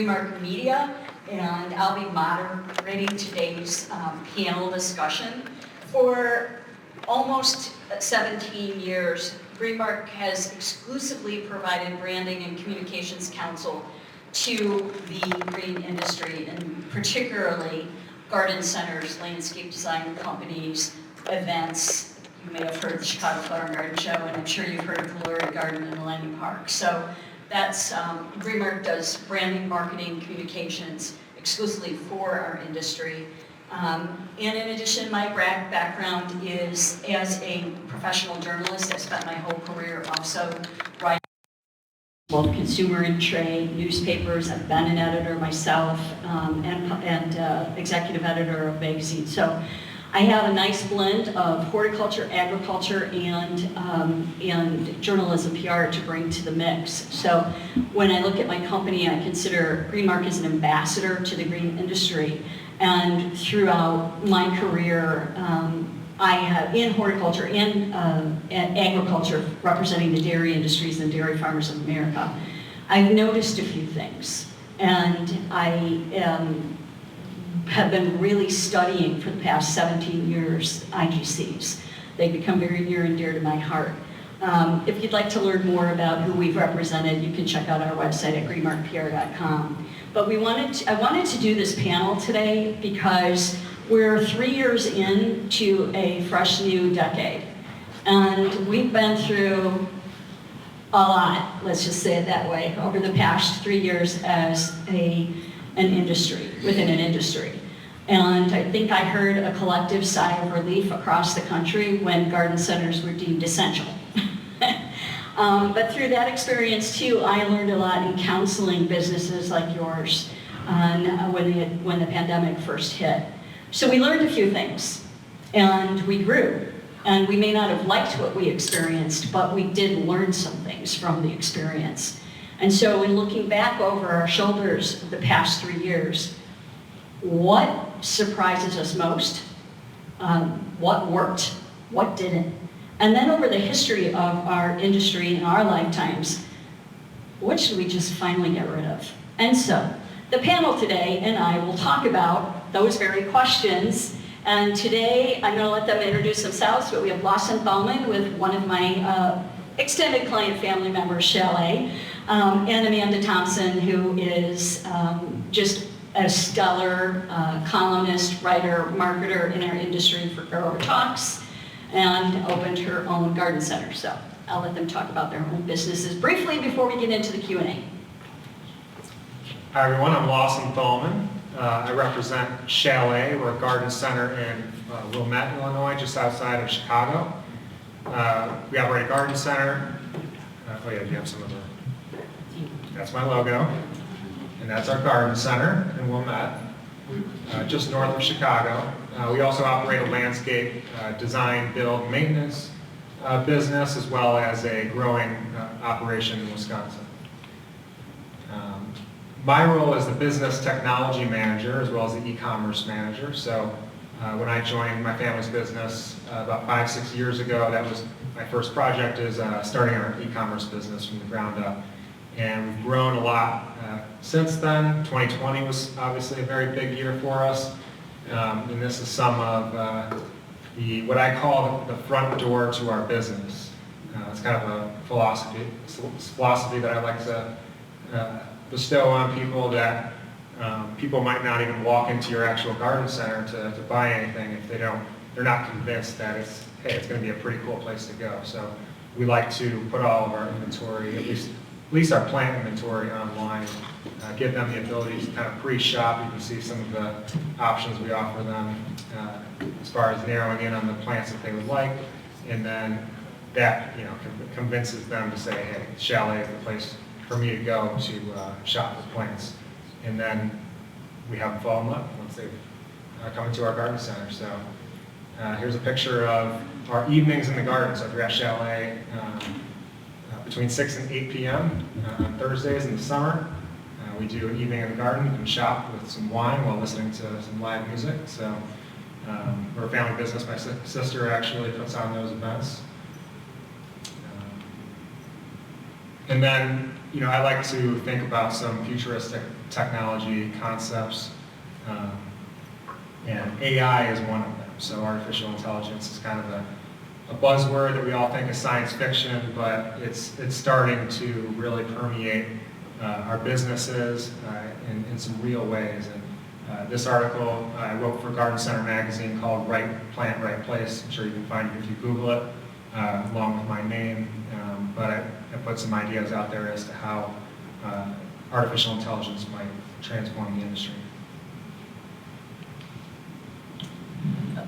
GreenMark Media, and I'll be moderating today's panel discussion. For almost 17 years, GreenMark has exclusively provided branding and communications counsel to the green industry, and particularly garden centers, landscape design companies, events. You may have heard of the Chicago Flower and Garden Show, and I'm sure you've heard of Glory Garden and Millennium Park. So that's, GreenMark does branding, marketing, communications exclusively for our industry. And in addition, my background is as a professional journalist. I spent my whole career also writing both consumer and trade newspapers. I've been an editor myself, and executive editor of magazines. So I have a nice blend of horticulture, agriculture, and journalism PR to bring to the mix. So when I look at my company, I consider GreenMark as an ambassador to the green industry. And throughout my career, I have in horticulture and agriculture, representing the dairy industries and dairy farmers of America, I've noticed a few things. And I have been really studying for the past 17 years IGCs. They've become very near and dear to my heart. If you'd like to learn more about who we've represented, you can check out our website at greenmarkpr.com. But I wanted to do this panel today because we're 3 years into a fresh new decade. And we've been through a lot, let's just say it that way, over the past 3 years as an industry, within an industry. And I think I heard a collective sigh of relief across the country when garden centers were deemed essential. But through that experience too, I learned a lot in counseling businesses like yours when the pandemic first hit. So we learned a few things, and we grew. And we may not have liked what we experienced, but we did learn some things from the experience. And so in looking back over our shoulders the past 3 years, what surprises us most? What worked? What didn't? And then over the history of our industry in our lifetimes, what should we just finally get rid of? And so the panel today and I will talk about those very questions. And today I'm going to let them introduce themselves, but we have Lawson Thalmann with one of my extended client family members, Chalet, and Amanda Thomsen, who is just a stellar columnist, writer, marketer in our industry for Grower Talks, and opened her own garden center. So I'll let them talk about their own businesses briefly before we get into the Q&A. Hi everyone, I'm Lawson Thalmann. I represent Chalet. We're a garden center in Wilmette, Illinois, just outside of Chicago. We operate a garden center. Oh yeah, do you have some of the... That's my logo. And that's our garden center in Wilmette, just north of Chicago. We also operate a landscape design, build, maintenance business, as well as a growing operation in Wisconsin. My role is the business technology manager, as well as the e-commerce manager. So when I joined my family's business about 5-6 years ago, that was my first project, is starting our e-commerce business from the ground up. And we've grown a lot since then. 2020 was obviously a very big year for us. And this is some of what I call the front door to our business. It's kind of a philosophy that I like to bestow on people, that people might not even walk into your actual garden center to buy anything if they're not convinced that it's going to be a pretty cool place to go. So we like to put all of our inventory, at least our plant inventory, online, give them the ability to kind of pre-shop. You can see some of the options we offer them as far as narrowing in on the plants that they would like, and then that convinces them to say, hey, Chalet is the place for me to go to shop for plants. And then we have them fall in love once they come into our garden center. So here's a picture of our evenings in the garden. So if you're at Chalet, between 6 and 8 p.m. On Thursdays in the summer, we do an evening in the garden. You can shop with some wine while listening to some live music. So we're a family business. My sister actually puts on those events. And then, I like to think about some futuristic technology concepts, and AI is one of them. So artificial intelligence is kind of a buzzword that we all think is science fiction, but it's starting to really permeate our businesses in some real ways. And this article I wrote for Garden Center magazine called Right Plant, Right Place. I'm sure you can find it if you Google it, along with my name. But I put some ideas out there as to how artificial intelligence might transform the industry.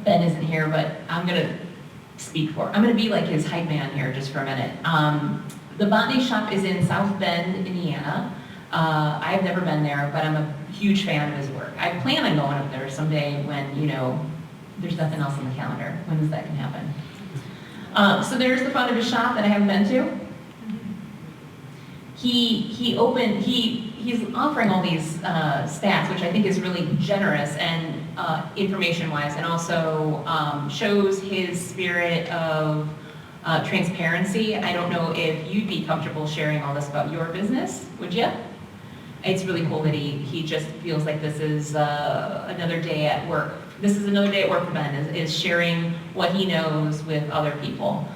Ben isn't here, but I'm going to speak for. I'm going to be like his hype man here just for a minute. The Botany Shop is in South Bend, Indiana. I've never been there, but I'm a huge fan of his work. I plan on going up there someday when, there's nothing else on the calendar. When is that going to happen? So there's the front of his shop that I haven't been to. He's offering all these stats, which I think is really generous and information-wise, and also shows his spirit of transparency. I don't know if you'd be comfortable sharing all this about your business, would you? It's really cool that he just feels like this is another day at work. This is another day at work for Ben, is sharing what he knows with other people.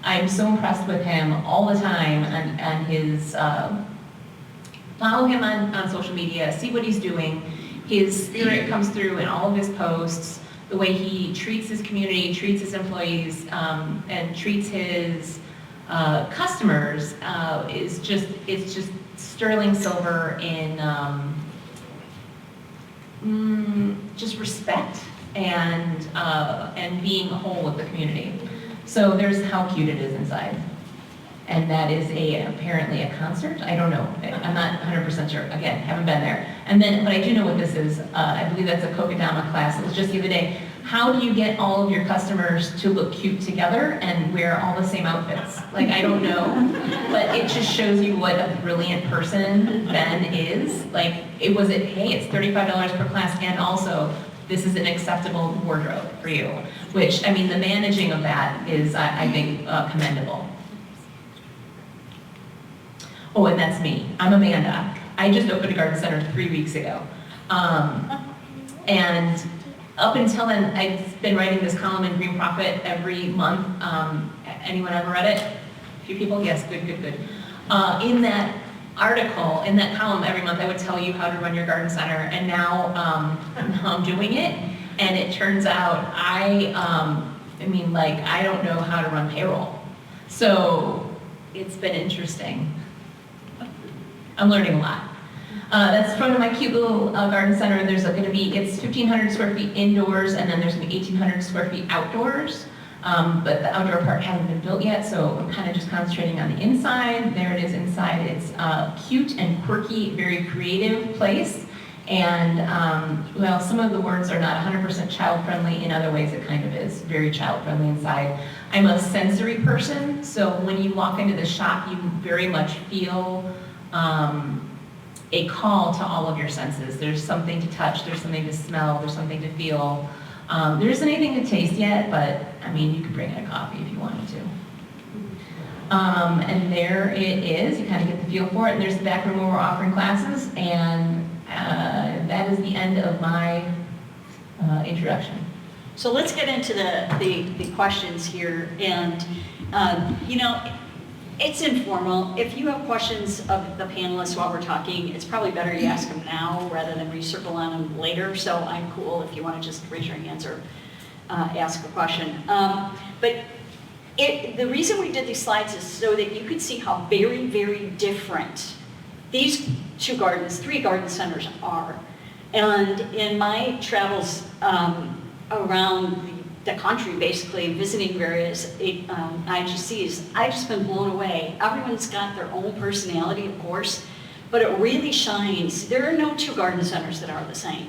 I'm so impressed with him all the time, and his, follow him on social media, see what he's doing. His spirit comes through in all of his posts, the way he treats his community, treats his employees, and treats his customers it's just sterling silver in just respect and being whole with the community. So there's how cute it is inside. And that is apparently a concert. I don't know. I'm not 100% sure. Again, haven't been there. But I do know what this is. I believe that's a Kokedama class. It was just the other day. How do you get all of your customers to look cute together and wear all the same outfits? Like, I don't know. But it just shows you what a brilliant person Ben is. Like, hey, it's $35 per class, and also, this is an acceptable wardrobe for you. Which, the managing of that is, I think, commendable. Oh, and that's me. I'm Amanda. I just opened a garden center 3 weeks ago. And up until then, I've been writing this column in Green Profit every month. Anyone ever read it? A few people? Yes, good. In that article, in that column every month, I would tell you how to run your garden center. And now I'm doing it. And it turns out I don't know how to run payroll. So it's been interesting. I'm learning a lot. That's front of my cute little garden center. There's going to be, it's 1,500 square feet indoors, and then there's going to be 1,800 square feet outdoors. But the outdoor part hasn't been built yet, so I'm kind of just concentrating on the inside. There it is inside. It's a cute and quirky, very creative place. And, some of the words are not 100% child-friendly. In other ways, it kind of is very child-friendly inside. I'm a sensory person, so when you walk into the shop, you very much feel a call to all of your senses. There's something to touch, there's something to smell, there's something to feel. There isn't anything to taste yet, but you could bring in a coffee if you wanted to. And there it is. You kind of get the feel for it. And there's the back room where we're offering classes, and that is the end of my introduction. So let's get into the questions here, and it's informal. If you have questions of the panelists while we're talking, it's probably better you ask them now rather than recircle on them later. So I'm cool if you want to just raise your hands or ask a question. But the reason we did these slides is so that you could see how very, very different these three garden centers are. And in my travels around the country, basically, visiting various IGCs, I've just been blown away. Everyone's got their own personality, of course, but it really shines. There are no two garden centers that are the same.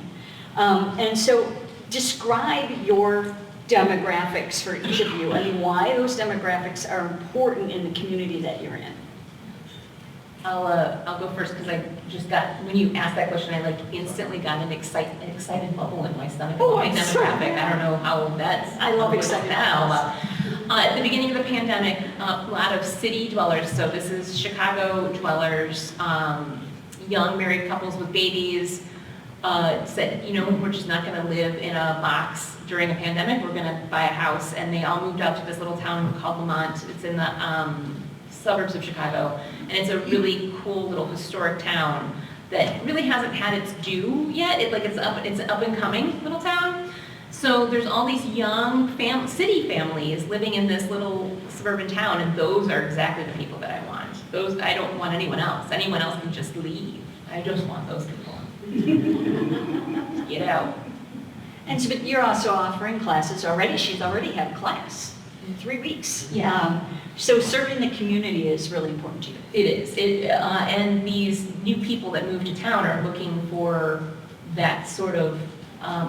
And so describe your demographics for each of you and why those demographics are important in the community that you're in. I'll go first because I just when you asked that question, I instantly got an excited bubble in my stomach. Oh, my demographic. I don't know how that's. I love excited now. At the beginning of the pandemic, a lot of city dwellers, so this is Chicago dwellers, young married couples with babies, said, you know, we're just not going to live in a box during a pandemic. We're going to buy a house, and they all moved out to this little town called Lamont. It's in the suburbs of Chicago, and it's a really cool little historic town that really hasn't had its due yet. It's up and coming little town. So there's all these young city families living in this little suburban town, and those are exactly the people that I want. I don't want anyone else. Anyone else can just leave. I just want those people. Get out. And so, but you're also offering classes already. She's already had a class in 3 weeks. Yeah. So serving the community is really important to you. It is. And these new people that move to town are looking for that sort of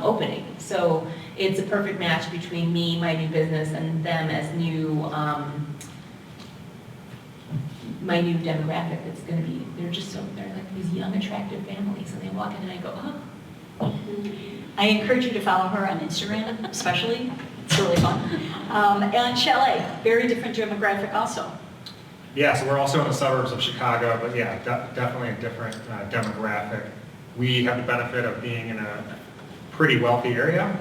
opening. So it's a perfect match between me, my new business, and them as my new demographic that's going to be, they're like these young, attractive families, and they walk in and I go, oh. I encourage you to follow her on Instagram, especially. It's really fun. And Chalet, very different demographic also. Yeah, so we're also in the suburbs of Chicago, but yeah, definitely a different demographic. We have the benefit of being in a pretty wealthy area,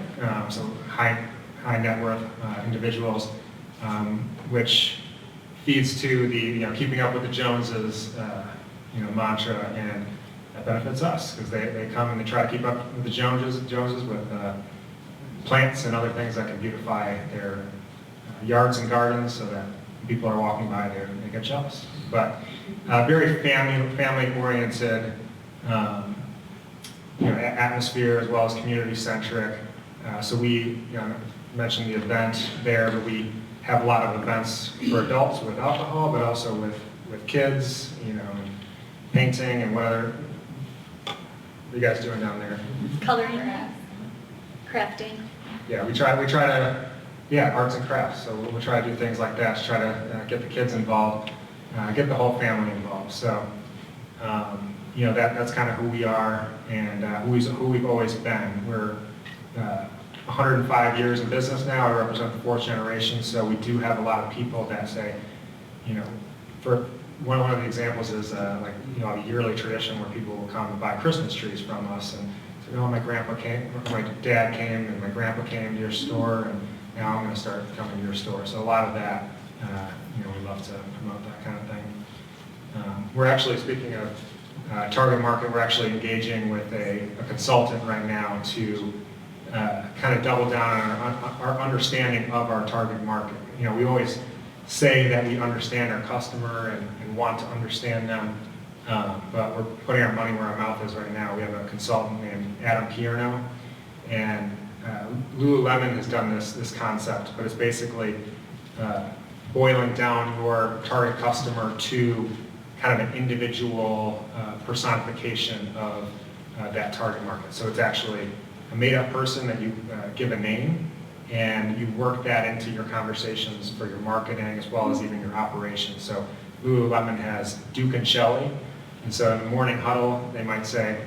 so high net worth individuals, which feeds to the keeping up with the Joneses mantra, and that benefits us because they come and they try to keep up with the Joneses with plants and other things that can beautify their yards and gardens, so that people are walking by there and they get jealous. But very family oriented. Atmosphere as well as community centric. So we mentioned the event there, but we have a lot of events for adults with alcohol, but also with kids, and painting and what are you guys doing down there? Coloring, crafting. Yeah, we try to, arts and crafts. So we'll try to do things like that to try to get the kids involved, get the whole family involved. So. That's kind of who we are and who we've always been. We're 105 years in business now. I represent the 4th generation, so we do have a lot of people that say, for one of the examples is a yearly tradition where people will come and buy Christmas trees from us and say, my dad came and my grandpa came to your store, and now I'm going to start coming to your store. So a lot of that, we love to promote that kind of thing. We're actually, speaking of target market, we're actually engaging with a consultant right now to kind of double down on our understanding of our target market. We always say that we understand our customer and want to understand them, but we're putting our money where our mouth is right now. We have a consultant named Adam Pierno, and Lululemon has done this concept, but it's basically boiling down your target customer to kind of an individual personification of that target market. So it's actually a made-up person that you give a name, and you work that into your conversations for your marketing as well as even your operations. So Lululemon has Duke and Shelley, and so in the morning huddle, they might say,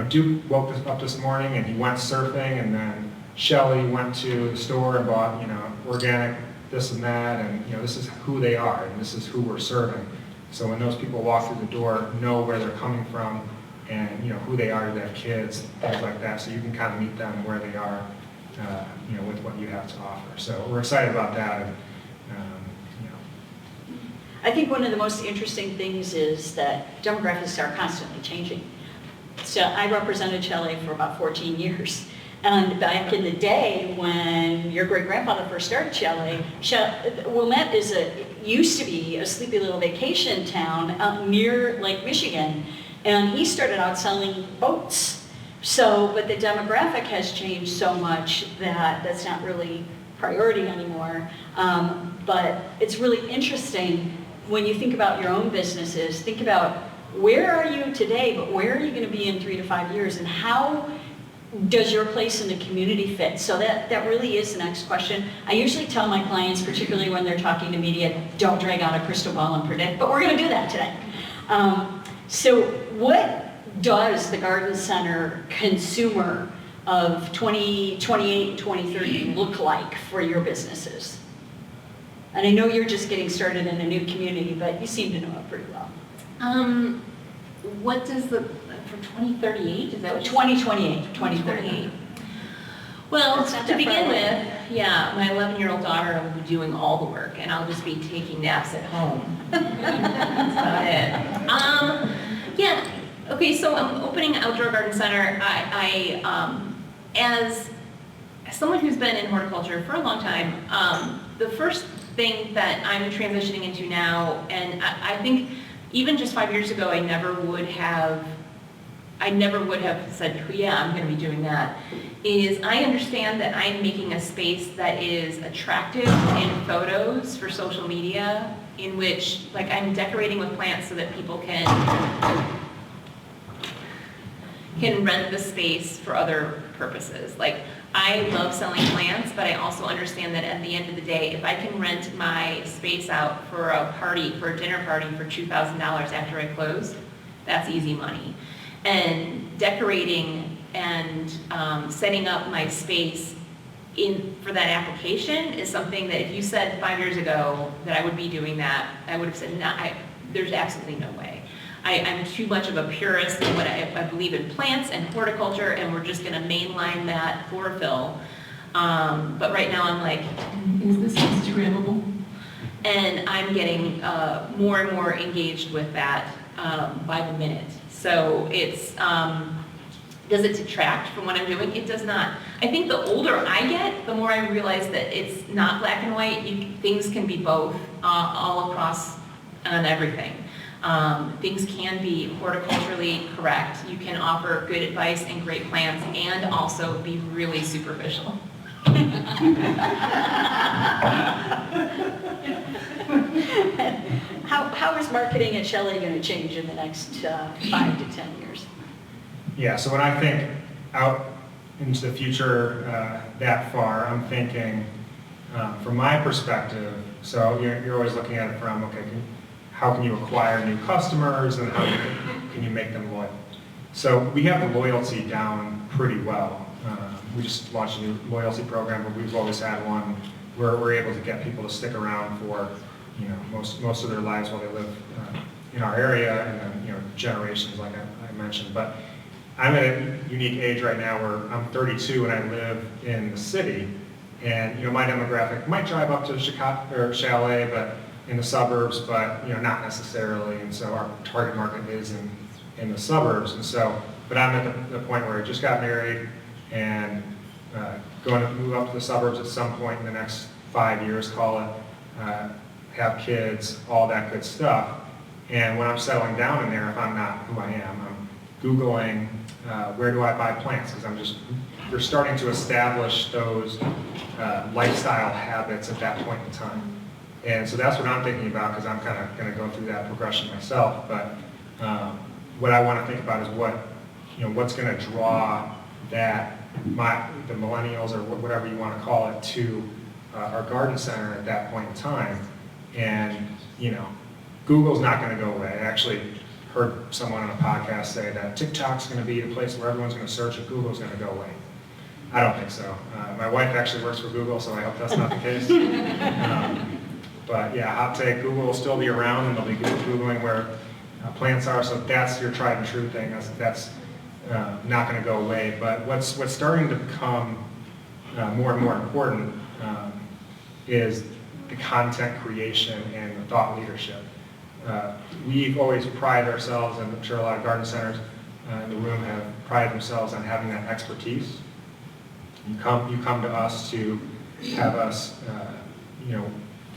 Duke woke up this morning and he went surfing, and then Shelley went to the store and bought, organic this and that, and this is who they are, and this is who we're serving. So when those people walk through the door, know where they're coming from, and who they are to their kids, things like that. So you can kind of meet them where they are, with what you have to offer. So we're excited about that. And, I think one of the most interesting things is that demographics are constantly changing. So I represented Chalet for about 14 years. And back in the day when your great-grandfather first started Chalet, Wilmette used to be a sleepy little vacation town out near Lake Michigan. And he started out selling boats. But the demographic has changed so much that that's not really priority anymore. But it's really interesting when you think about your own businesses, think about where are you today, but where are you going to be in 3 to 5 years, and how does your place in the community fit? So that really is the next question. I usually tell my clients, particularly when they're talking to media, don't drag out a crystal ball and predict, but we're going to do that today. So what does the garden center consumer of 2028 and 2030 look like for your businesses? And I know you're just getting started in a new community, but you seem to know it pretty well. What does for 2038, is that what 2028, 2038. Well, That's not to that begin far with, away. yeah, my 11-year-old daughter will be doing all the work, and I'll just be taking naps at home. That's about it. Yeah, okay, so I'm opening an outdoor garden center. As someone who's been in horticulture for a long time, the first thing that I'm transitioning into now, and I think even just 5 years ago, I never would have said, oh, yeah, I'm going to be doing that, is I understand that I'm making a space that is attractive in photos for social media, in which, like, I'm decorating with plants so that people can rent the space for other purposes. Like, I love selling plants, but I also understand that at the end of the day, if I can rent my space out for a party, for a dinner party for $2,000 after I close, that's easy money. And decorating and setting up my space for that application is something that if you said 5 years ago that I would be doing that, I would have said, no, there's absolutely no way. I'm too much of a purist in what I believe in plants and horticulture, and we're just going to mainline that chlorophyll. But right now I'm like, is this Instagrammable? And I'm getting more and more engaged with that by the minute. So it's, does it detract from what I'm doing? It does not. I think the older I get, the more I realize that it's not black and white. Things can be both, all across on everything. Things can be horticulturally correct. You can offer good advice and great plants and also be really superficial. How is marketing at Chalet going to change in the next 5 to 10 years? Yeah, so when I think out into the future that far, I'm thinking from my perspective, so you're always looking at it from, okay, how can you acquire new customers and how can you make them loyal? So we have the loyalty down pretty well. We just launched a new loyalty program, but we've always had one where we're able to get people to stick around for most of their lives while they live in our area, and then generations like I mentioned. But I'm at a unique age right now where I'm 32 and I live in the city, and my demographic might drive up to Chicago or Chalet, but in the suburbs, but not necessarily. And so our target market is in the suburbs. And so, but I'm at the point where I just got married and going to move up to the suburbs at some point in the next 5 years, call it, have kids, all that good stuff. And when I'm settling down in there, if I'm not who I am, I'm Googling where do I buy plants, because you're starting to establish those lifestyle habits at that point in time. And so that's what I'm thinking about, because I'm kind of going to go through that progression myself. But what I want to think about is what's going to draw the millennials or whatever you want to call it to our garden center at that point in time. And Google's not going to go away. I actually heard someone on a podcast say that TikTok's going to be the place where everyone's going to search and Google's going to go away. I don't think so. My wife actually works for Google, so I hope that's not the case. But yeah, hot take, Google will still be around and they'll be Googling where plants are, so that's your tried and true thing. That's not going to go away. But what's starting to become more and more important is the content creation and the thought leadership. We've always prided ourselves, and I'm sure a lot of garden centers in the room have prided themselves on having that expertise. You come to us to have us,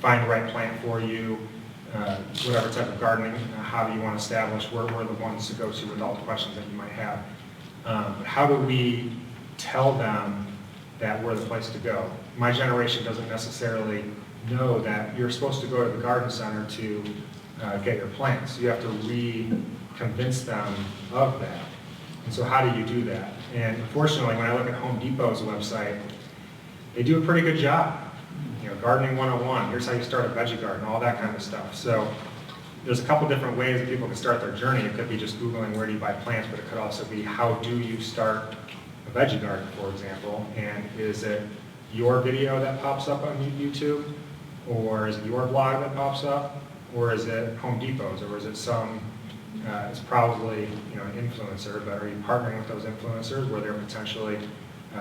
find the right plant for you, whatever type of gardening hobby you want to establish. We're the ones to go to with all the questions that you might have. But how do we tell them that we're the place to go? My generation doesn't necessarily know that you're supposed to go to the garden center to get your plants. You have to re-convince them of that. And so how do you do that? And unfortunately, when I look at Home Depot's website, they do a pretty good job. Gardening 101, here's how you start a veggie garden, all that kind of stuff. So there's a couple different ways that people can start their journey. It could be just Googling where do you buy plants, but it could also be how do you start a veggie garden, for example, and is it your video that pops up on YouTube, or is it your blog that pops up, or is it Home Depot's, or is it some, it's probably an influencer, but are you partnering with those influencers where they're potentially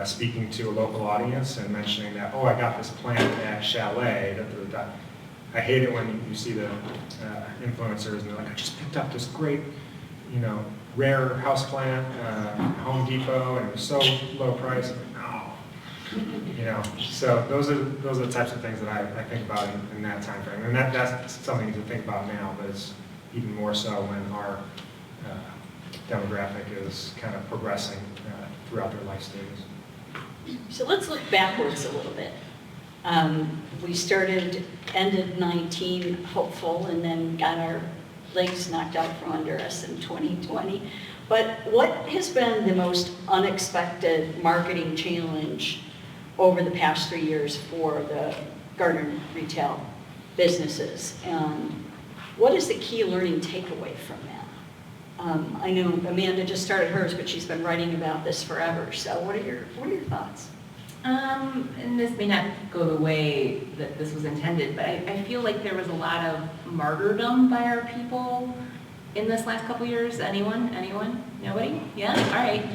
speaking to a local audience and mentioning that, oh, I got this plant at Chalet, I hate it when you see the influencers and they're like, I just picked up this great, rare houseplant, Home Depot, and it was so low price. I'm like, no. So those are the types of things that I think about in that time frame. And that's something to think about now, but it's even more so when our demographic is kind of progressing throughout their life stages. So let's look backwards a little bit. We ended 19 hopeful, and then got our legs knocked out from under us in 2020. But what has been the most unexpected marketing challenge over the past 3 years for the garden retail businesses? And what is the key learning takeaway from that? I know Amanda just started hers, but she's been writing about this forever. So what are your thoughts? And this may not go the way that this was intended, but I feel like there was a lot of martyrdom by our people in this last couple years. Anyone? Nobody? Yeah? All right.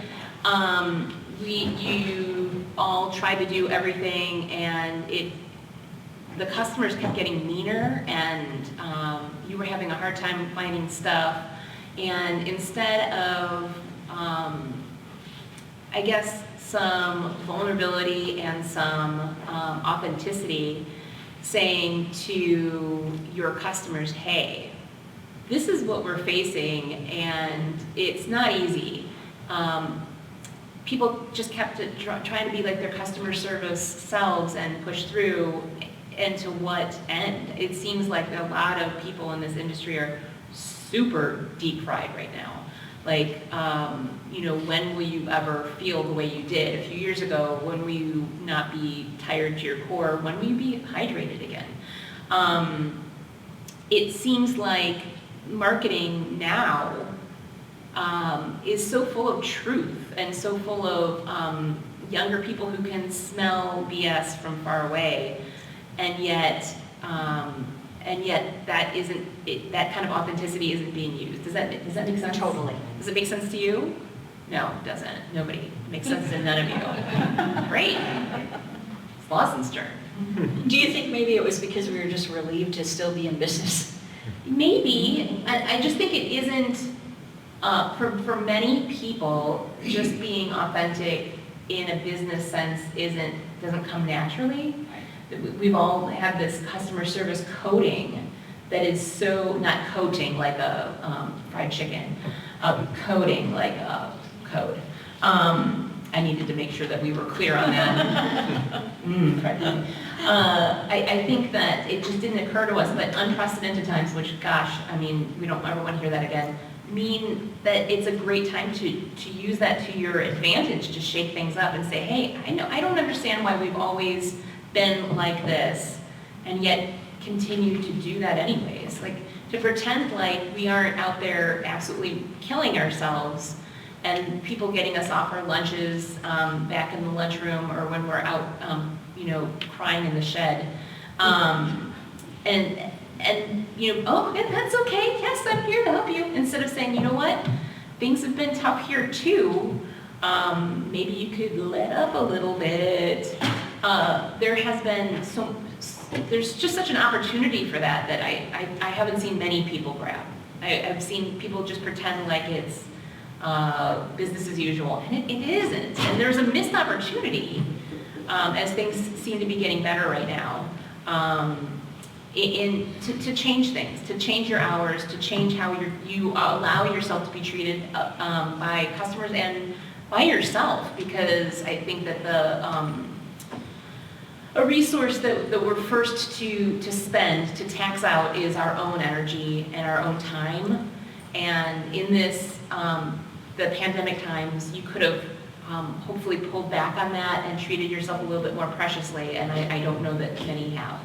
You all tried to do everything, and the customers kept getting meaner, and you were having a hard time finding stuff. And instead of, I guess, some vulnerability and some authenticity, saying to your customers, hey, this is what we're facing, and it's not easy. People just kept trying to be like their customer service selves and push through, and to what end? It seems like a lot of people in this industry are super deep fried right now. Like, when will you ever feel the way you did a few years ago? When will you not be tired to your core? When will you be hydrated again? It seems like marketing now is so full of truth and so full of younger people who can smell BS from far away, and yet that kind of authenticity isn't being used. Does that make sense? Totally. Does it make sense to you? No, it doesn't. Nobody. It makes sense to none of you. Great. It's Lawson's turn. Do you think maybe it was because we were just relieved to still be in business? Maybe. I just think it isn't, for many people, just being authentic in a business sense doesn't come naturally. We've all had this customer service coding that is so, not coating like a fried chicken, coding like a code. I needed to make sure that we were clear on that. I think that it just didn't occur to us, but unprecedented times, which, gosh, we don't ever want to hear that again, mean that it's a great time to use that to your advantage, to shake things up and say, hey, I don't understand why we've always been like this, and yet continue to do that anyways. Like, to pretend like we aren't out there absolutely killing ourselves, and people getting us off our lunches back in the lunchroom, or when we're out, crying in the shed, oh, yeah, that's okay. Yes, I'm here to help you. Instead of saying, you know what, things have been tough here too. Maybe you could let up a little bit. There has been there's just such an opportunity for that I haven't seen many people grab. I've seen people just pretend like it's business as usual, and it isn't. And there's a missed opportunity as things seem to be getting better right now, to change things, to change your hours, to change how you allow yourself to be treated by customers and by yourself, because I think that a resource that we're first to spend, to tax out, is our own energy and our own time. And in this, the pandemic times, you could have hopefully pulled back on that and treated yourself a little bit more preciously, and I don't know that many have.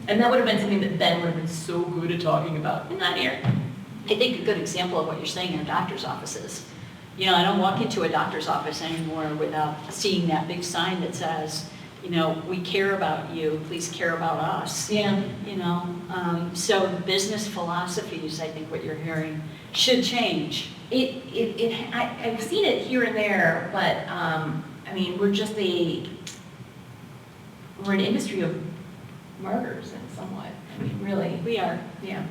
And that would have been something that Ben would have been so good at talking about. Not here. I think a good example of what you're saying are doctor's offices. You know, I don't walk into a doctor's office anymore without seeing that big sign that says, you know, we care about you, please care about us. Yeah. You know, so business philosophies, I think what you're hearing, should change. I've seen it here and there, but, I mean, we're an industry of martyrs in somewhat. I mean, really. We are. Yeah.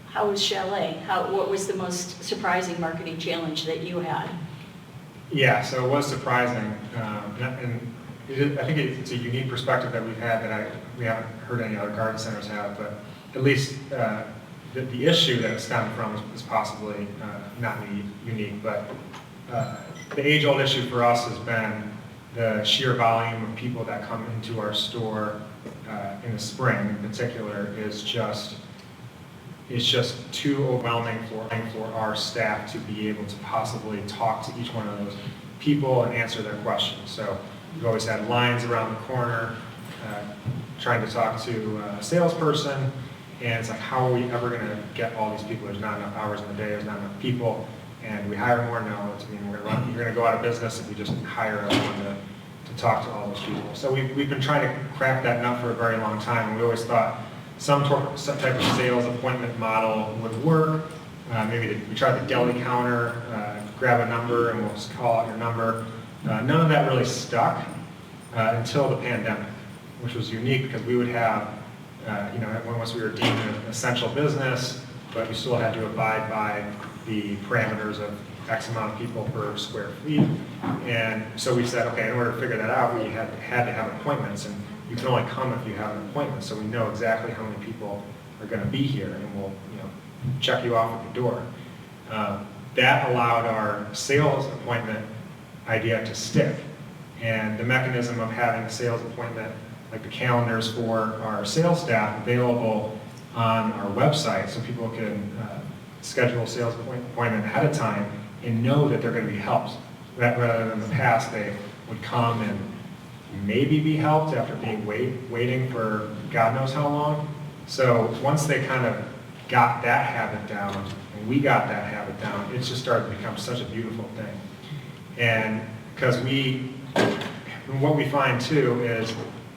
How was Chalet? What was the most surprising marketing challenge that you had? Yeah, so it was surprising, and I think it's a unique perspective that we've had that we haven't heard any other garden centers have, but at least the issue that it stemmed from is possibly not unique, but the age-old issue for us has been the sheer volume of people that come into our store in the spring in particular is just too overwhelming for our staff to be able to possibly talk to each one of those people and answer their questions. So we've always had lines around the corner trying to talk to a salesperson, and it's like, how are we ever going to get all these people? There's not enough hours in the day, there's not enough people, and we hire more? No, it's, I mean, you're going to go out of business if we just hire everyone to talk to all those people. So we've been trying to crack that nut for a very long time, and we always thought some type of sales appointment model would work. Maybe we tried the deli counter, grab a number and we'll just call out your number. None of that really stuck until the pandemic, which was unique because we would have, you know, once we were deemed an essential business, but we still had to abide by the parameters of X amount of people per square feet. And so we said, okay, in order to figure that out, we had to have appointments. And you can only come if you have an appointment, so we know exactly how many people are going to be here, and we'll, you know, check you off at the door. That allowed our sales appointment idea to stick, and the mechanism of having a sales appointment, like the calendars for our sales staff, available on our website, so people can schedule a sales appointment ahead of time and know that they're going to be helped. Rather than in the past, they would come and maybe be helped after being waiting for God knows how long. So once they kind of got that habit down, and we got that habit down, it just started to become such a beautiful thing. And because what we find too is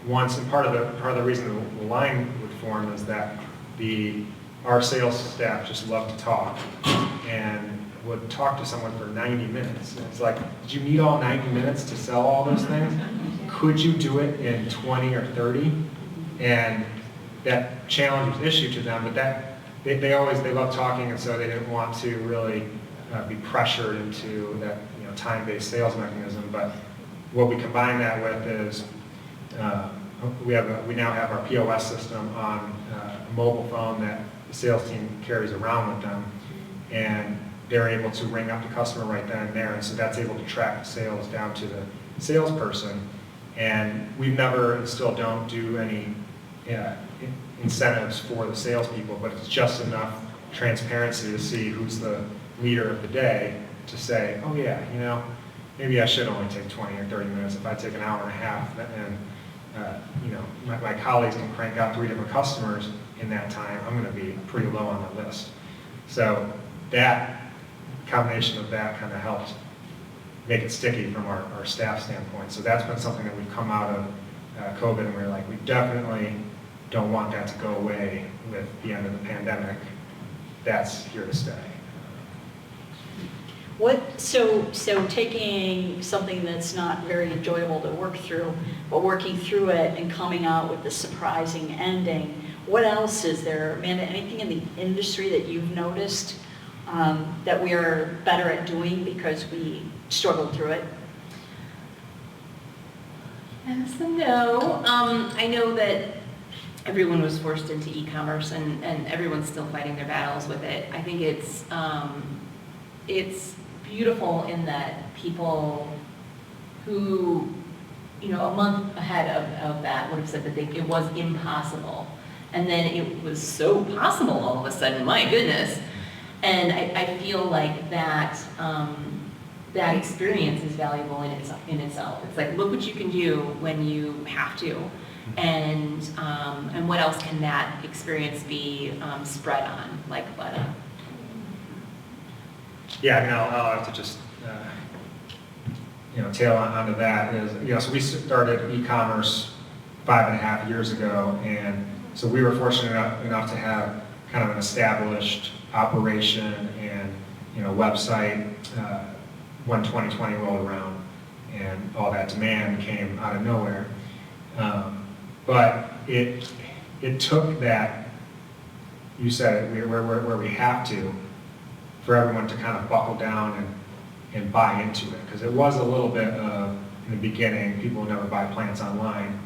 and part of the reason the line would form is that our sales staff just love to talk and would talk to someone for 90 minutes. And it's like, did you need all 90 minutes to sell all those things? Could you do it in 20 or 30? And that challenge was issued to them, but they love talking, and so they didn't want to really be pressured into that, you know, time-based sales mechanism. But what we combine that with is we now have our POS system on a mobile phone that the sales team carries around with them, and they're able to ring up the customer right then and there, and so that's able to track the sales down to the salesperson. And we've never and still don't do any incentives for the salespeople, but it's just enough transparency to see who's the leader of the day to say, oh yeah, you know, maybe I should only take 20 or 30 minutes. If I take an hour and a half, and you know, my colleagues can crank out 3 different customers in that time, I'm going to be pretty low on the list. So that combination of that kind of helped make it sticky from our staff standpoint. So that's been something that we've come out of COVID, and we're like, we definitely don't want that to go away with the end of the pandemic. That's here to stay. So taking something that's not very enjoyable to work through, but working through it and coming out with the surprising ending, what else is there? Amanda, anything in the industry that you've noticed that we are better at doing because we struggled through it? Yes and no. I know that everyone was forced into e-commerce, and everyone's still fighting their battles with it. I think it's beautiful in that people who, you know, a month ahead of that would have said that it was impossible, and then it was so possible all of a sudden. My goodness. And I feel like that that experience is valuable in itself. It's like, look what you can do when you have to, and what else can that experience be spread on like butter? Yeah, I mean, I'll have to just, tail onto that is, so we started e-commerce 5.5 years ago, and so we were fortunate enough to have kind of an established operation and, website when 2020 rolled around, and all that demand came out of nowhere. But it took that, you said it, where we have to, for everyone to kind of buckle down and buy into it, because it was a little bit of, in the beginning, people would never buy plants online,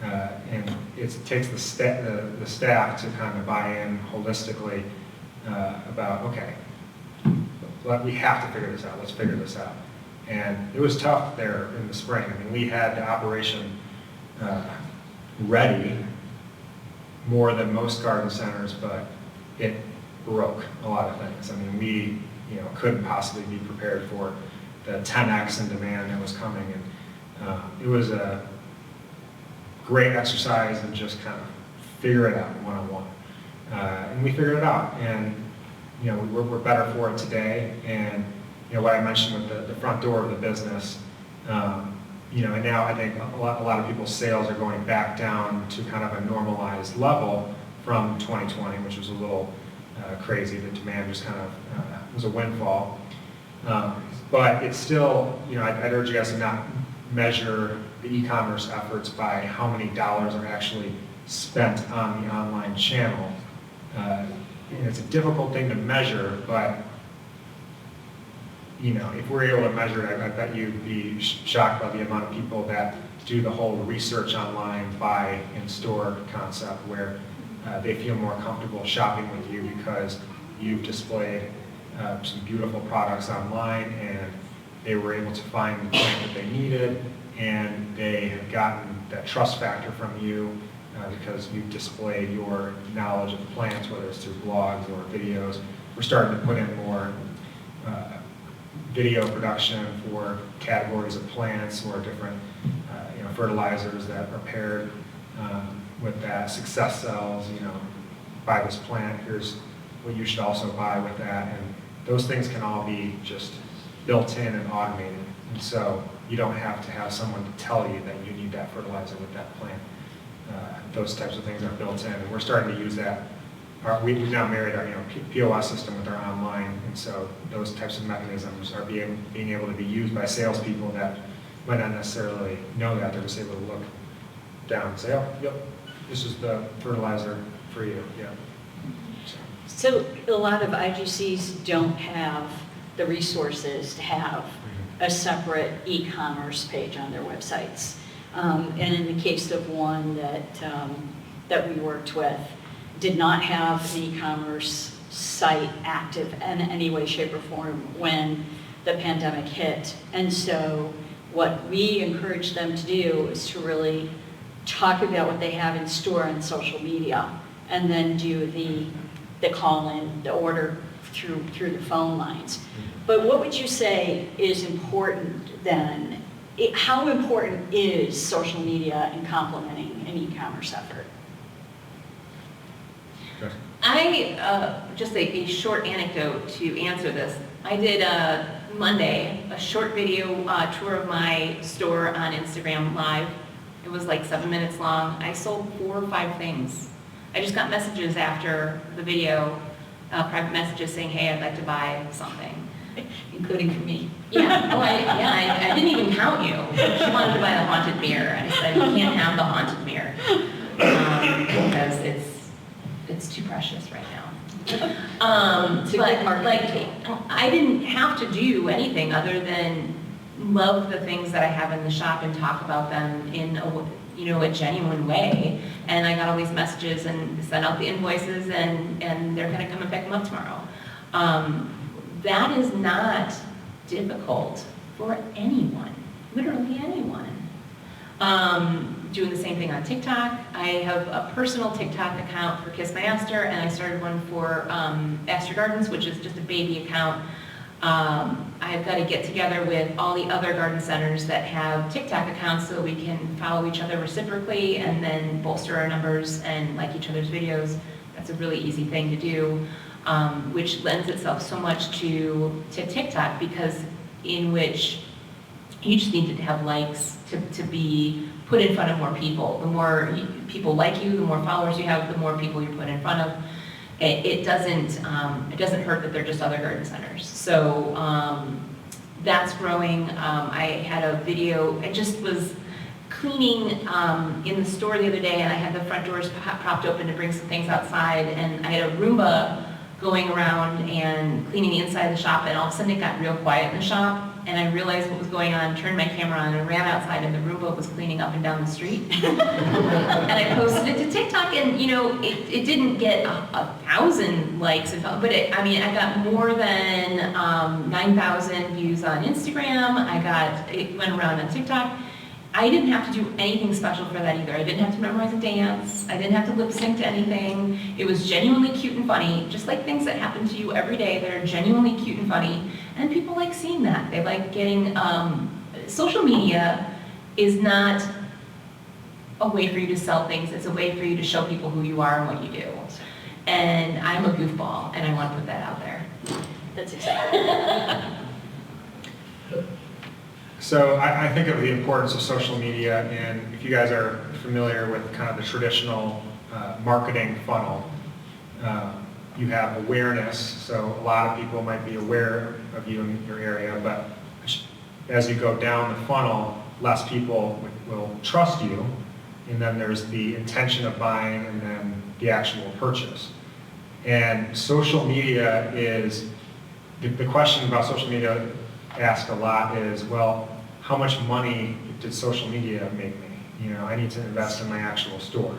and it takes the staff to kind of buy in holistically about, okay, we have to figure this out, let's figure this out. And it was tough there in the spring. I mean, we had the operation ready more than most garden centers, but it broke a lot of things. I mean, we couldn't possibly be prepared for the 10x in demand that was coming, and it was a great exercise of just kind of figure it out one-on-one. And we figured it out, and we're better for it today. And what I mentioned with the front door of the business, and now I think a lot of people's sales are going back down to kind of a normalized level from 2020, which was a little crazy. The demand just kind of was a windfall. But it's still, I'd urge you guys to not measure the e-commerce efforts by how many dollars are actually spent on the online channel. It's a difficult thing to measure, but if we're able to measure it, I bet you'd be shocked by the amount of people that do the whole research online, buy in-store concept, where they feel more comfortable shopping with you because you've displayed some beautiful products online, and they were able to find the plant that they needed, and they have gotten that trust factor from you because you've displayed your knowledge of the plants, whether it's through blogs or videos. We're starting to put in more video production for categories of plants or different fertilizers that are paired with that. Success cells, buy this plant, here's what you should also buy with that. And those things can all be just built in and automated. And so you don't have to have someone to tell you that you need that fertilizer with that plant. Those types of things are built in, and we're starting to use that. We've now married our POS system with our online, and so those types of mechanisms are being able to be used by salespeople that might not necessarily know that. They're just able to look down and say, oh, yep, this is the fertilizer for you. Yeah. So a lot of IGCs don't have the resources to have a separate e-commerce page on their websites. And in the case of one that we worked with, did not have an e-commerce site active in any way, shape, or form when the pandemic hit. And so what we encourage them to do is to really talk about what they have in store on social media, and then do the call-in, the order through the phone lines. But what would you say is important then? How important is social media in complementing an e-commerce effort? Just a short anecdote to answer this. I did Monday a short video tour of my store on Instagram Live. It was like 7 minutes long. I sold 4 or 5 things. I just got messages after the video, private messages saying, hey, I'd like to buy something. Including for me. Yeah, I didn't even count you. She wanted to buy the haunted mirror. I said, you can't have the haunted mirror because it's too precious right now. But I didn't have to do anything other than love the things that I have in the shop and talk about them in a genuine way. And I got all these messages and sent out the invoices, and they're going to come and pick them up tomorrow. That is not difficult for anyone, literally anyone. Doing the same thing on TikTok. I have a personal TikTok account for Kiss My Aster, and I started one for Aster Gardens, which is just a baby account. I've got to get together with all the other garden centers that have TikTok accounts so we can follow each other reciprocally and then bolster our numbers and like each other's videos. That's a really easy thing to do. which lends itself so much to TikTok, because in which you just needed to have likes to be put in front of more people. The more people like you, the more followers you have, the more people you put in front of. It doesn't hurt that they're just other garden centers. So that's growing. I had a video, I just was cleaning in the store the other day, and I had the front doors propped open to bring some things outside, and I had a Roomba going around and cleaning the inside of the shop, and all of a sudden it got real quiet in the shop, and I realized what was going on, turned my camera on, and ran outside, and the Roomba was cleaning up and down the street. And I posted it to TikTok, and it didn't get 1,000 likes, but I got more than 9,000 views on Instagram. It went around on TikTok. I didn't have to do anything special for that either. I didn't have to memorize a dance. I didn't have to lip sync to anything. It was genuinely cute and funny, just like things that happen to you every day that are genuinely cute and funny. And people like seeing that. They like getting, social media is not a way for you to sell things. It's a way for you to show people who you are and what you do. And I'm a goofball, and I want to put that out there. That's exciting. So I think of the importance of social media, and if you guys are familiar with kind of the traditional marketing funnel, you have awareness, so a lot of people might be aware of you in your area, but as you go down the funnel, less people will trust you, and then there's the intention of buying, and then the actual purchase. And social media is, the question about social media asked a lot is, well, how much money did social media make me? I need to invest in my actual store.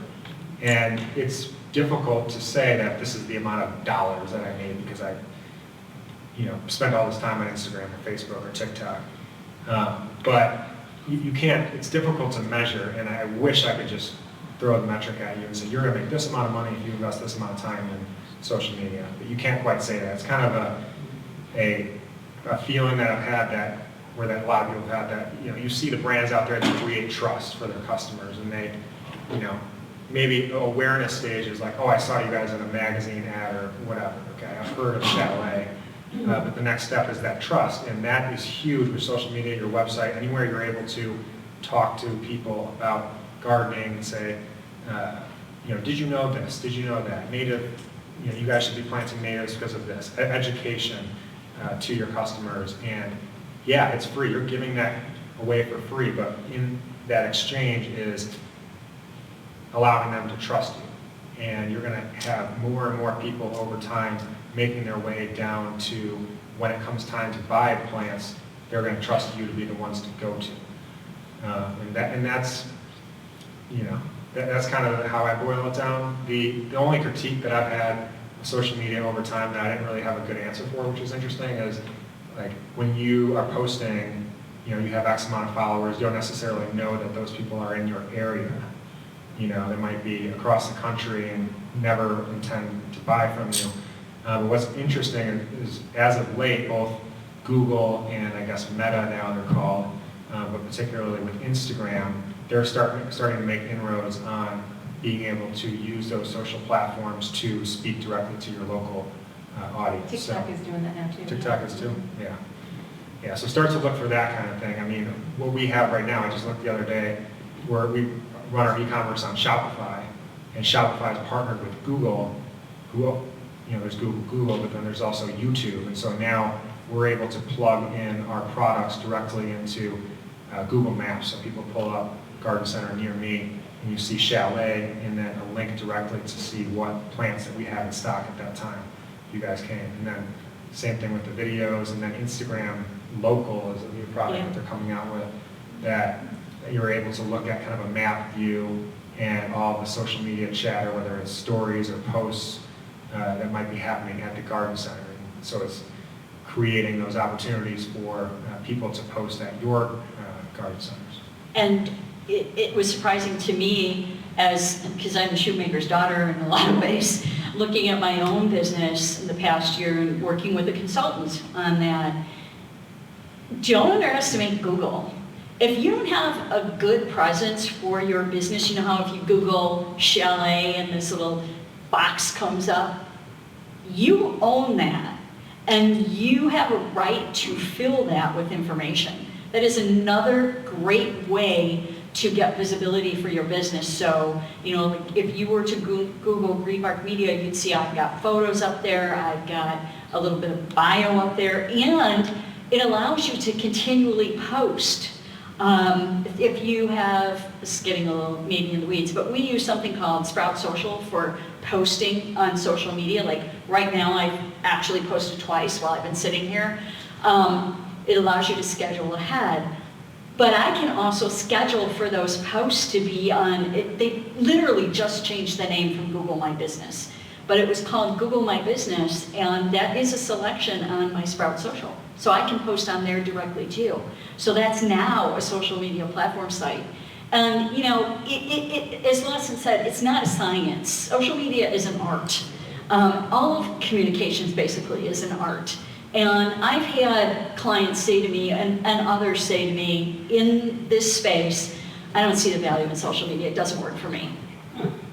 And it's difficult to say that this is the amount of dollars that I made because I spent all this time on Instagram or Facebook or TikTok. But you can't, it's difficult to measure, and I wish I could just throw the metric at you and say, you're gonna make this amount of money if you invest this amount of time in social media. But you can't quite say that. It's kind of a feeling that I've had where a lot of people have had that, you see the brands out there that create trust for their customers, and they, maybe awareness stage is like, oh, I saw you guys in a magazine ad or whatever, okay, I've heard of Chalet. But the next step is that trust, and that is huge with social media, your website, anywhere you're able to talk to people about gardening and say, did you know this? Did you know that? Native, you guys should be planting natives because of this. Education to your customers, and yeah, it's free. You're giving that away for free, but in that exchange is allowing them to trust you. And you're going to have more and more people over time making their way down to when it comes time to buy plants, they're going to trust you to be the ones to go to. And that's kind of how I boil it down. The only critique that I've had of social media over time that I didn't really have a good answer for, which is interesting, is like when you are posting, you have X amount of followers, you don't necessarily know that those people are in your area. They might be across the country and never intend to buy from you. But what's interesting is, as of late, both Google and I guess Meta now they're called, but particularly with Instagram, they're starting to make inroads on being able to use those social platforms to speak directly to your local audience. TikTok is doing that now too. TikTok is too, yeah. Yeah, so start to look for that kind of thing. I mean, what we have right now, I just looked the other day, where we run our e-commerce on Shopify, and Shopify is partnered with Google, who, there's Google, but then there's also YouTube, and so now we're able to plug in our products directly into Google Maps, so people pull up garden center near me, and you see Chalet, and then a link directly to see what plants that we have in stock at that time. You guys came, and then same thing with the videos, and then Instagram Local is a new product that they're coming out with, that you're able to look at kind of a map view and all the social media chatter, whether it's stories or posts that might be happening at the garden center. And so it's creating those opportunities for people to post at your garden centers. And it was surprising to me, because I'm a shoemaker's daughter in a lot of ways, looking at my own business in the past year and working with a consultant on that. Don't underestimate Google. If you don't have a good presence for your business, you know how if you Google Chalet and this little box comes up, you own that, and you have a right to fill that with information. That is another great way to get visibility for your business. So, like if you were to Google GreenMark Media, you'd see I've got photos up there, I've got a little bit of bio up there, and it allows you to continually post. If you have, this is getting a little maybe in the weeds, but we use something called Sprout Social for posting on social media. Like right now I've actually posted twice while I've been sitting here. It allows you to schedule ahead. But I can also schedule for those posts to be on, they literally just changed the name from Google My Business. But it was called Google My Business, and that is a selection on my Sprout Social. So I can post on there directly too. So that's now a social media platform site. And as Lawson said, it's not a science. Social media is an art. All of communications basically is an art. And I've had clients say to me, and others say to me, in this space, I don't see the value in social media, it doesn't work for me.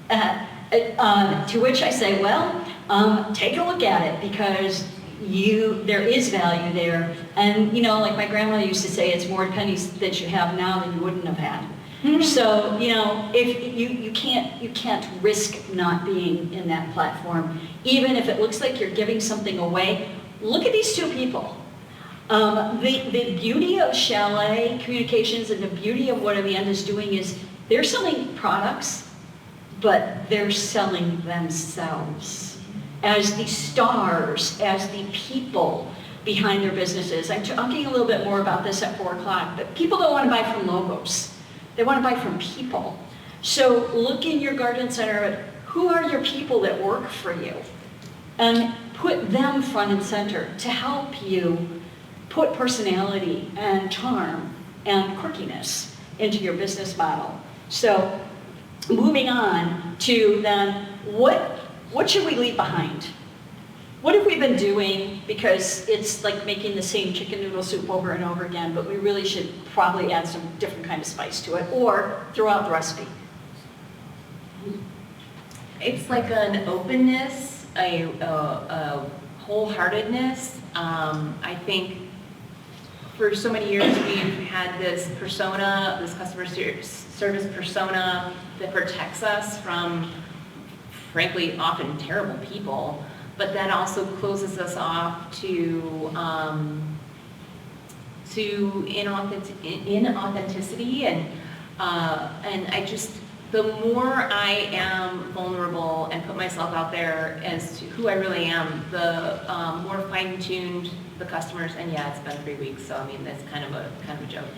To which I say, well, take a look at it, because there is value there. And like my grandmother used to say, it's more pennies that you have now than you wouldn't have had. So, if you can't risk not being in that platform, even if it looks like you're giving something away. Look at these two people. The beauty of Chalet Communications and the beauty of what Amanda's doing is they're selling products, but they're selling themselves as the stars, as the people behind their businesses. I'm talking a little bit more about this at 4 o'clock, but people don't want to buy from logos. They want to buy from people. So look in your garden center at who are your people that work for you, and put them front and center to help you put personality and charm and quirkiness into your business model. So moving on to then, what should we leave behind? What have we been doing? Because it's like making the same chicken noodle soup over and over again, but we really should probably add some different kind of spice to it, or throw out the recipe. It's like an openness, a wholeheartedness. I think for so many years we've had this persona, this customer service persona that protects us from, frankly, often terrible people, but that also closes us off to inauthenticity, and I just, the more I am vulnerable and put myself out there as to who I really am, the more fine-tuned the customers, and yeah, it's been 3 weeks, so I mean, that's kind of a joke.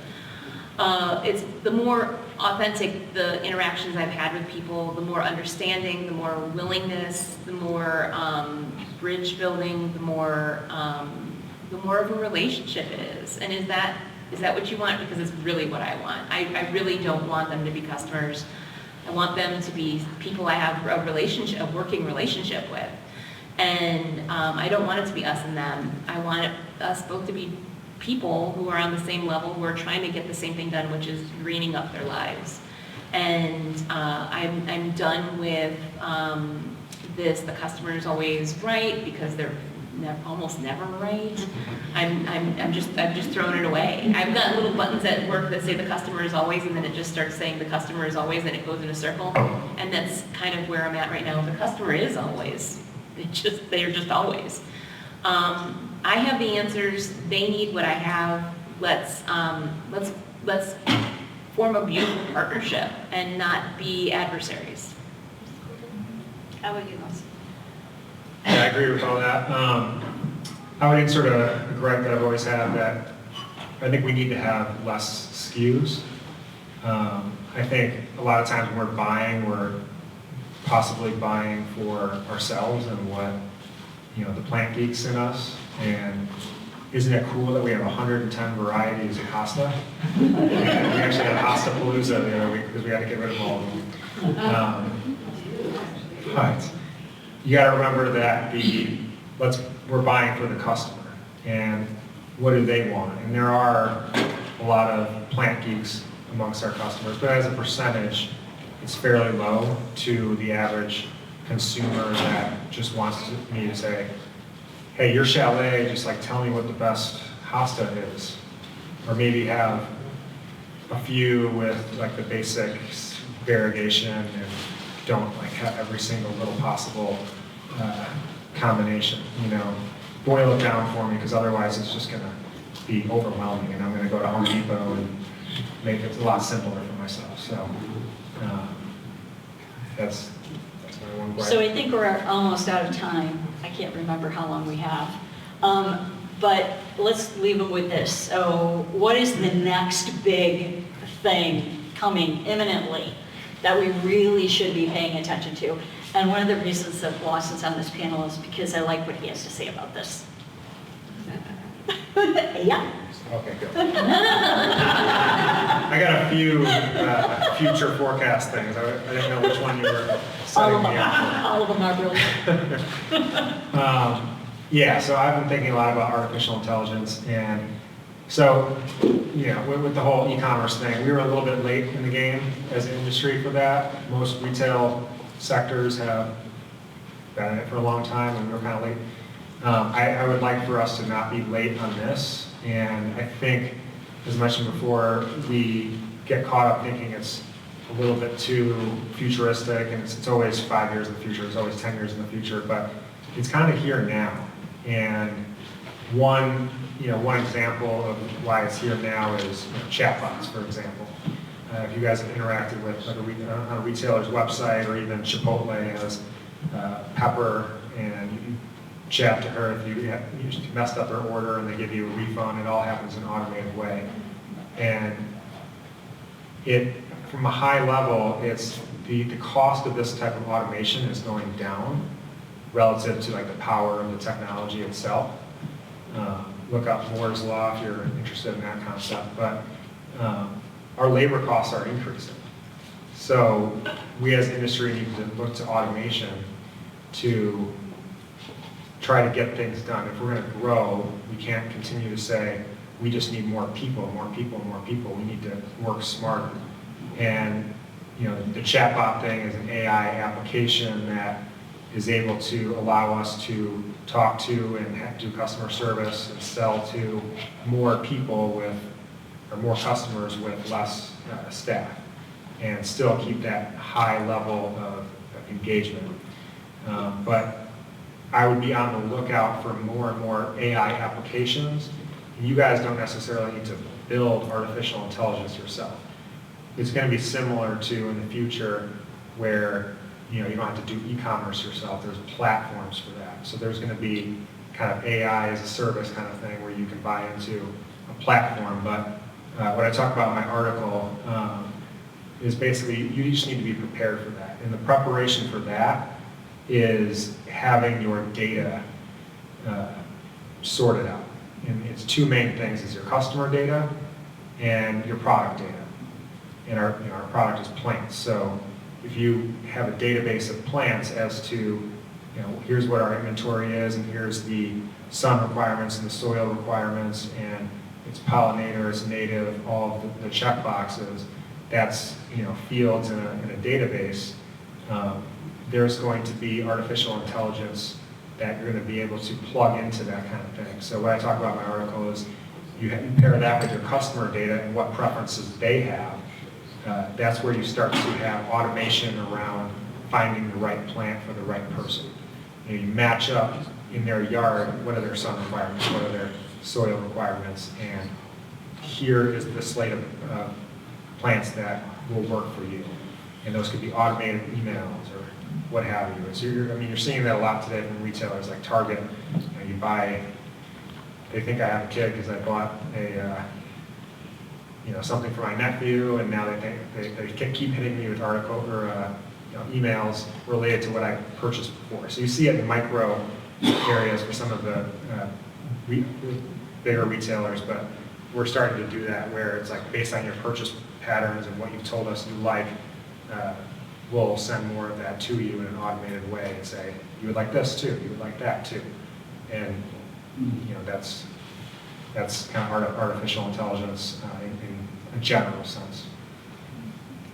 It's the more authentic the interactions I've had with people, the more understanding, the more willingness, the more bridge building, the more of a relationship it is. And is that what you want? Because it's really what I want. I really don't want them to be customers. I want them to be people I have a working relationship with. And I don't want it to be us and them. I want us both to be people who are on the same level, who are trying to get the same thing done, which is greening up their lives. And I'm done with the customer is always right, because they're almost never right. I've just thrown it away. I've got little buttons at work that say the customer is always, and then it just starts saying the customer is always, and it goes in a circle. And that's kind of where I'm at right now. The customer is always. They're just always. I have the answers. They need what I have. Let's form a beautiful partnership and not be adversaries. How about you, Lawson? Yeah, I agree with all that. I would insert a gripe that I've always had, that I think we need to have less SKUs. I think a lot of times when we're buying, we're possibly buying for ourselves and what, the plant geeks in us. And isn't it cool that we have 110 varieties of pasta? We actually had pasta palooza the other week because we had to get rid of all of them. But you got to remember that we're buying for the customer, and what do they want? And there are a lot of plant geeks amongst our customers, but as a percentage, it's fairly low to the average consumer that just wants me to say, hey, your chalet, just like tell me what the best hosta is. Or maybe have a few with like the basics variegation and don't like have every single little possible combination, you know. Boil it down for me, because otherwise it's just gonna be overwhelming, and I'm gonna go to Home Depot and make it a lot simpler for myself. So that's my one question. So I think we're almost out of time. I can't remember how long we have. But let's leave them with this. So what is the next big thing coming imminently that we really should be paying attention to? And one of the reasons that Lawson's on this panel is because I like what he has to say about this. Yeah. Okay, good. I got a few future forecast things. I didn't know which one you were setting me up for. All of them are brilliant. Yeah, so I've been thinking a lot about artificial intelligence, and so, you know, with the whole e-commerce thing, we were a little bit late in the game as an industry for that. Most retail sectors have been in it for a long time, and we were kind of late. I would like for us to not be late on this, and I think, as mentioned before, we get caught up thinking it's a little bit too futuristic, and it's always 5 years in the future, it's always 10 years in the future, but it's kind of here now. And one example of why it's here now is chatbots, for example. If you guys have interacted with like on a retailer's website, or even Chipotle has Pepper, and you chat to her if you messed up their order and they give you a refund. It all happens in an automated way. And it, from a high level, it's the cost of this type of automation is going down relative to like the power of the technology itself. Look up Moore's Law if you're interested in that concept. But our labor costs are increasing. So we as an industry need to look to automation to try to get things done. If we're going to grow, we can't continue to say, we just need more people, more people, more people. We need to work smarter. And you know, the chatbot thing is an AI application that is able to allow us to talk to and do customer service and sell to more people with, or more customers with less staff, and still keep that high level of engagement. But I would be on the lookout for more and more AI applications. You guys don't necessarily need to build artificial intelligence yourself. It's going to be similar to in the future where you don't have to do e-commerce yourself. There's platforms for that. So there's going to be kind of AI as a service kind of thing where you can buy into a platform. But what I talk about in my article is basically you just need to be prepared for that. And the preparation for that is having your data sorted out. And it's two main things: is your customer data and your product data. And our product is plants. So if you have a database of plants as to, here's what our inventory is, and here's the sun requirements and the soil requirements, and it's pollinator, it's native, all of the check boxes, that's fields in a database. There's going to be artificial intelligence that you're going to be able to plug into that kind of thing. So what I talk about in my article is you pair that with your customer data and what preferences they have. That's where you start to have automation around finding the right plant for the right person. You match up in their yard, what are their sun requirements, what are their soil requirements, and here is the slate of plants that will work for you. And those could be automated emails or what have you. So you're seeing that a lot today from retailers like Target. You buy, they think I have a kid because I bought a something for my nephew, and now they keep hitting me with article or emails related to what I purchased before. So you see it in micro areas for some of the bigger retailers, but we're starting to do that where it's like based on your purchase patterns and what you've told us you like, we'll send more of that to you in an automated way and say, you would like this too, you would like that too. And that's kind of artificial intelligence in a general sense.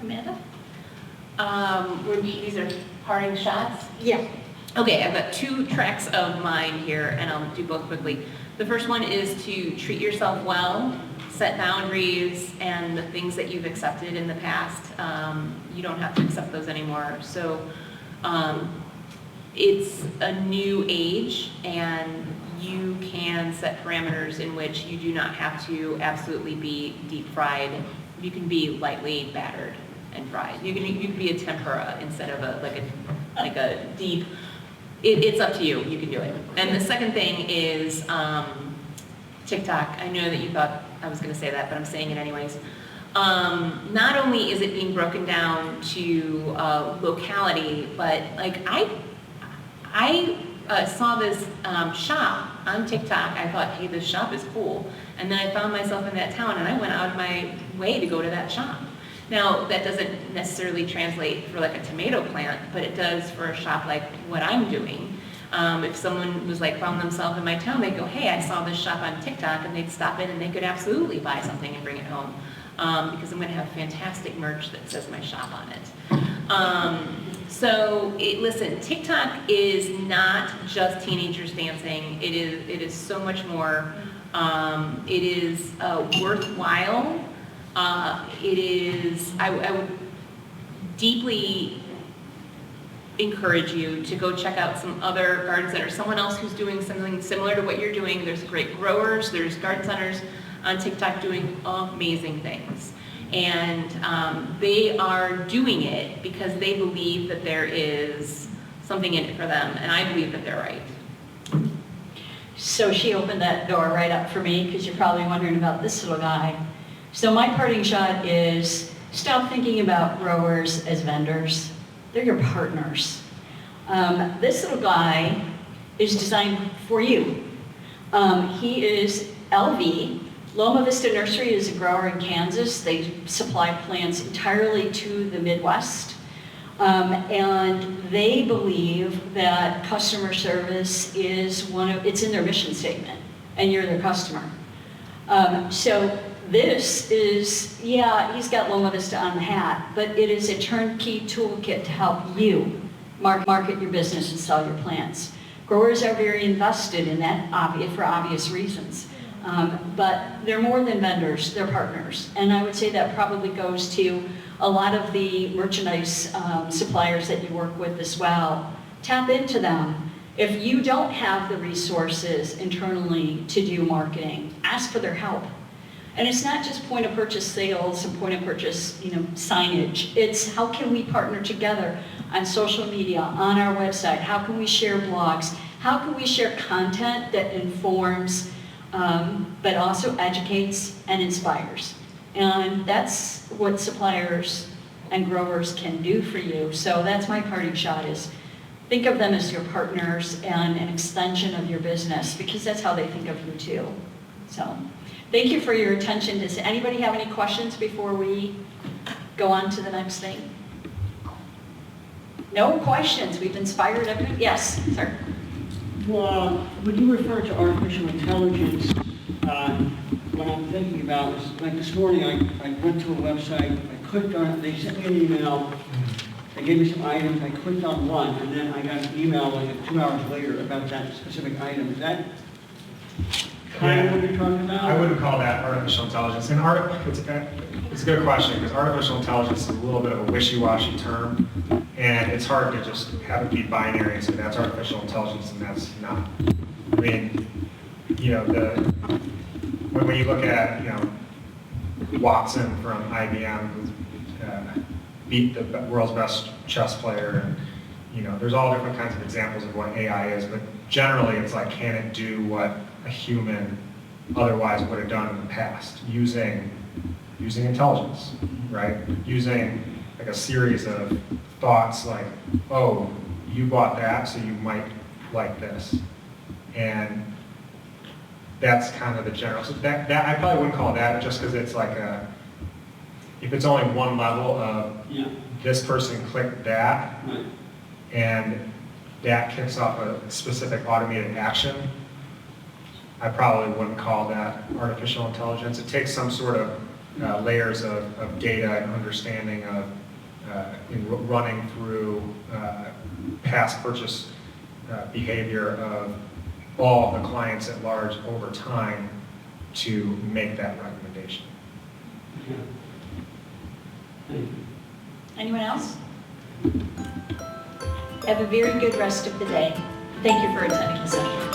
Amanda? These are parting shots. Yeah. Okay, I've got 2 tracks of mind here, and I'll do both quickly. The first one is to treat yourself well, set boundaries, and the things that you've accepted in the past, you don't have to accept those anymore. So it's a new age, and you can set parameters in which you do not have to absolutely be deep fried. You can be lightly battered and fried. You can be a tempura instead of like a deep. It's up to you. You can do it. And the second thing is TikTok. I know that you thought I was going to say that, but I'm saying it anyways. Not only is it being broken down to locality, but like I saw this shop on TikTok. I thought, hey, this shop is cool. And then I found myself in that town, and I went out of my way to go to that shop. Now, that doesn't necessarily translate for like a tomato plant, but it does for a shop like what I'm doing. If someone was like found themselves in my town, they'd go, hey, I saw this shop on TikTok, and they'd stop in and they could absolutely buy something and bring it home. Because I'm going to have fantastic merch that says my shop on it. Listen, TikTok is not just teenagers dancing. It is so much more. It is worthwhile. I would deeply encourage you to go check out some other garden centers, someone else who's doing something similar to what you're doing. There's great growers, there's garden centers on TikTok doing amazing things. And they are doing it because they believe that there is something in it for them, and I believe that they're right. So she opened that door right up for me, because you're probably wondering about this little guy. So my parting shot is, stop thinking about growers as vendors. They're your partners. This little guy is designed for you. He is LV. Loma Vista Nursery is a grower in Kansas. They supply plants entirely to the Midwest. And they believe that customer service is it's in their mission statement, and you're their customer. So this is, yeah, he's got Loma Vista on the hat, but it is a turnkey toolkit to help you market your business and sell your plants. Growers are very invested in that for obvious reasons. But they're more than vendors, they're partners. And I would say that probably goes to a lot of the merchandise suppliers that you work with as well. Tap into them. If you don't have the resources internally to do marketing, ask for their help. And it's not just point of purchase sales and point of purchase, signage. It's how can we partner together on social media, on our website? How can we share blogs? How can we share content that informs but also educates and inspires? And that's what suppliers and growers can do for you. So that's my parting shot, is think of them as your partners and an extension of your business, because that's how they think of you too. So thank you for your attention. Does anybody have any questions before we go on to the next thing? No questions. We've inspired everyone. Yes, sir. Well, when you refer to artificial intelligence, what I'm thinking about is, like this morning, I went to a website, I clicked on it, they sent me an email, they gave me some items, I clicked on one, and then I got an email like 2 hours later about that specific item. Is that kind of what you're talking about? I wouldn't call that artificial intelligence. And it's a good question, because artificial intelligence is a little bit of a wishy-washy term, and it's hard to just have it be binary and say that's artificial intelligence and that's not. I mean, when you look at, Watson from IBM, who beat the world's best chess player, and there's all different kinds of examples of what AI is, but generally it's like, can it do what a human otherwise would have done in the past, using intelligence, right? Using like a series of thoughts like, oh, you bought that, so you might like this. And that's kind of the general. So that I probably wouldn't call that, just because it's like if it's only one level of this person clicked that, Right. and that kicks off a specific automated action, I probably wouldn't call that artificial intelligence. It takes some sort of layers of data and understanding of in running through past purchase behavior of all the clients at large over time to make that recommendation. Yeah. Thank you. Anyone else? Have a very good rest of the day. Thank you for attending the session.